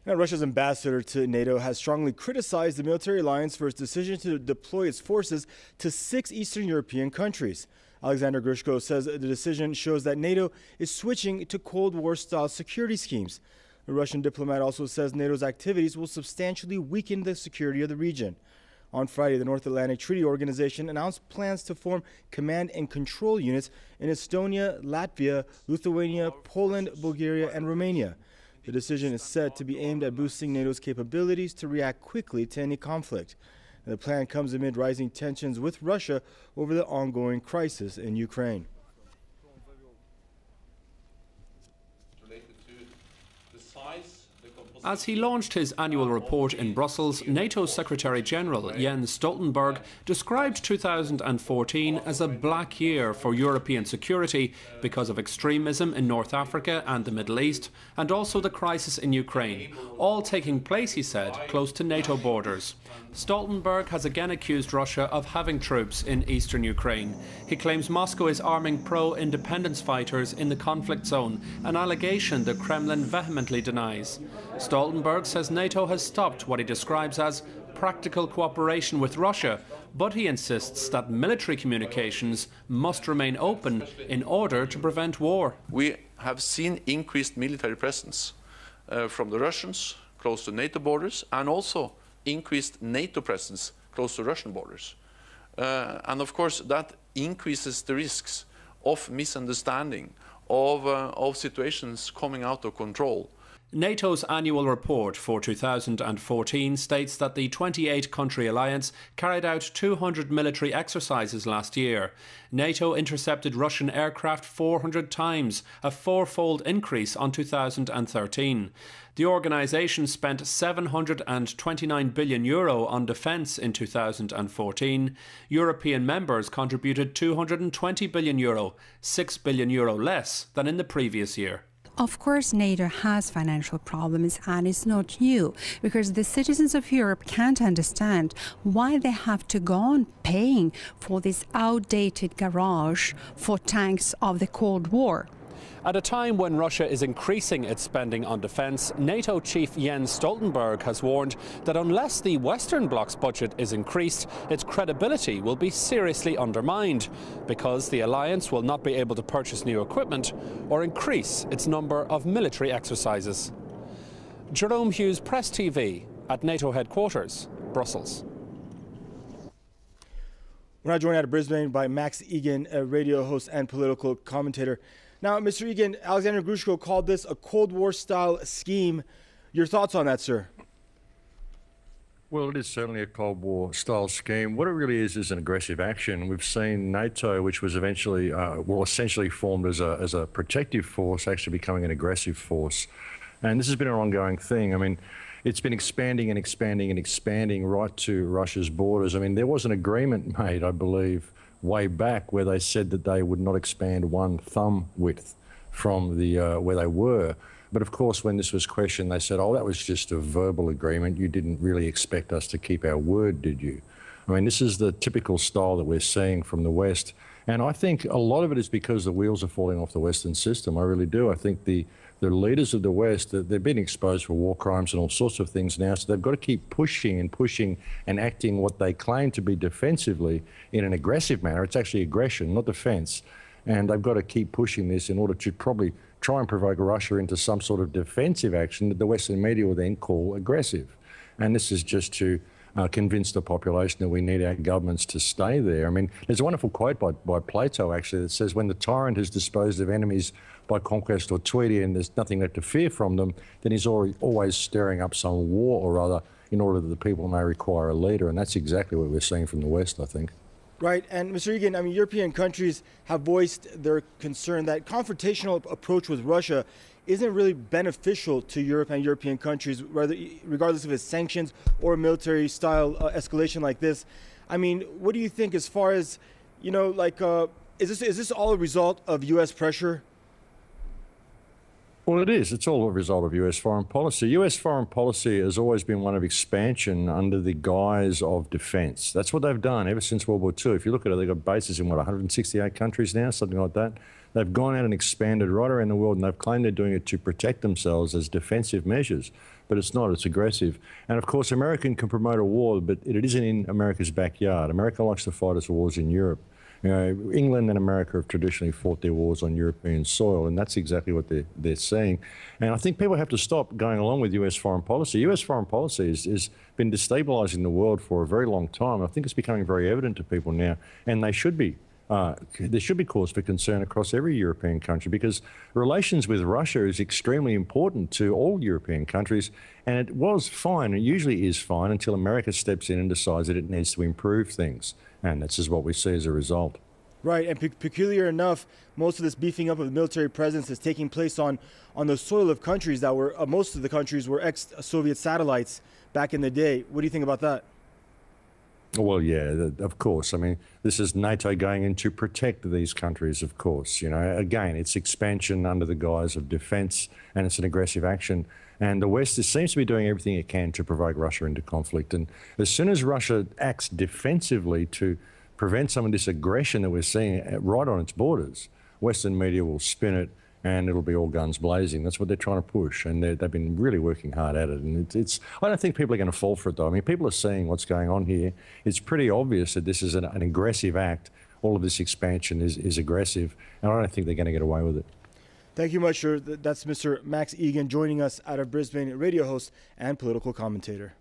Now, Russia's ambassador to NATO has strongly criticized the military alliance for its decision to deploy its forces to 6 Eastern European countries. Alexander Grushko says the decision shows that NATO is switching to Cold War-style security schemes. The Russian diplomat also says NATO's activities will substantially weaken the security of the region. On Friday, the North Atlantic Treaty Organization announced plans to form command and control units in Estonia, Latvia, Lithuania, Poland, Bulgaria, and Romania. The decision is said to be aimed at boosting NATO's capabilities to react quickly to any conflict. And the plan comes amid rising tensions with Russia over the ongoing crisis in Ukraine. As he launched his annual report in Brussels, NATO Secretary-General Jens Stoltenberg described 2014 as a black year for European security because of extremism in North Africa and the Middle East, and also the crisis in Ukraine, all taking place, he said, close to NATO borders. Stoltenberg has again accused Russia of having troops in eastern Ukraine. He claims Moscow is arming pro-independence fighters in the conflict zone, an allegation the Kremlin vehemently denies. Stoltenberg says NATO has stopped what he describes as practical cooperation with Russia, but he insists that military communications must remain open in order to prevent war. We have seen increased military presence from the Russians close to NATO borders, and also increased NATO presence close to Russian borders. And of course that increases the risks of misunderstanding, of situations coming out of control. NATO's annual report for 2014 states that the 28-country alliance carried out 200 military exercises last year. NATO intercepted Russian aircraft 400 times, a four-fold increase on 2013. The organisation spent €729 billion on defence in 2014. European members contributed €220 billion, €6 billion less than in the previous year. Of course, NATO has financial problems, and it's not new, because the citizens of Europe can't understand why they have to go on paying for this outdated garage for tanks of the Cold War. At a time when Russia is increasing its spending on defence, NATO chief Jens Stoltenberg has warned that unless the Western bloc's budget is increased, its credibility will be seriously undermined, because the alliance will not be able to purchase new equipment or increase its number of military exercises. Jerome Hughes, PressTV, at NATO headquarters, Brussels. We're now joined out of Brisbane by Max Igan, a radio host and political commentator. Now, Mr. Igan, Alexander Grushko called this a Cold War-style scheme. Your thoughts on that, sir? Well, it is certainly a Cold War-style scheme. What it really is an aggressive action. We've seen NATO, which was eventually, essentially formed as a protective force, actually becoming an aggressive force. And this has been an ongoing thing. I mean, it's been expanding and expanding and expanding right to Russia's borders. I mean, there was an agreement made, I believe, way back where they said that they would not expand one thumb width from the where they were. But of course, when this was questioned, they said, oh, that was just a verbal agreement. You didn't really expect us to keep our word, did you? I mean, this is the typical style that we're seeing from the West. And I think a lot of it is because the wheels are falling off the Western system. I really do. I think the leaders of the West, they've been exposed for war crimes and all sorts of things now, so they've got to keep pushing and acting what they claim to be defensively in an aggressive manner. It's actually aggression, not defense. And they've got to keep pushing this in order to probably try and provoke Russia into some sort of defensive action that the Western media will then call aggressive. And this is just to convince the population that we need our governments to stay there. I mean, there's a wonderful quote by Plato, actually, that says, when the tyrant has disposed of enemies by conquest or treaty and there's nothing left to fear from them, then he's always stirring up some war or other in order that the people may require a leader. And that's exactly what we're seeing from the West, I think. Right. And Mr. Egan, I mean, European countries have voiced their concern that confrontational approach with Russia isn't really beneficial to Europe and European countries, regardless of its sanctions or military-style escalation like this. I mean, what do you think as far as, you know, like, is this all a result of U.S. pressure? Well, it is. It's all a result of U.S. foreign policy. U.S. foreign policy has always been one of expansion under the guise of defence. That's what they've done ever since World War II. If you look at it, they've got bases in, 168 countries now, something like that. They've gone out and expanded right around the world, and they've claimed they're doing it to protect themselves as defensive measures. But it's not, it's aggressive. And of course, America can promote a war, but it isn't in America's backyard. America likes to fight its wars in Europe. You know, England and America have traditionally fought their wars on European soil, and that's exactly what they're seeing. And I think people have to stop going along with US foreign policy. US foreign policy has been destabilising the world for a very long time. I think it's becoming very evident to people now, and they should be. There should be cause for concern across every European country, because relations with Russia is extremely important to all European countries, and it was fine, it usually is fine, until America steps in and decides that it needs to improve things. And this is what we see as a result. Right, and peculiar enough, most of this beefing up of the military presence is taking place on the soil of countries that were, most of the countries were ex-Soviet satellites back in the day. What do you think about that? Well, yeah, of course. I mean, this is NATO going in to protect these countries, of course. You know, again, it's expansion under the guise of defence, and it's an aggressive action. And the West seems to be doing everything it can to provoke Russia into conflict. And as soon as Russia acts defensively to prevent some of this aggression that we're seeing right on its borders, Western media will spin it, and it'll be all guns blazing. That's what they're trying to push, and they've been really working hard at it. And I don't think people are going to fall for it, though. I mean, people are seeing what's going on here. It's pretty obvious that this is an aggressive act. All of this expansion is aggressive, and I don't think they're going to get away with it. Thank you much, sir. That's Mr. Max Igan joining us out of Brisbane, radio host and political commentator.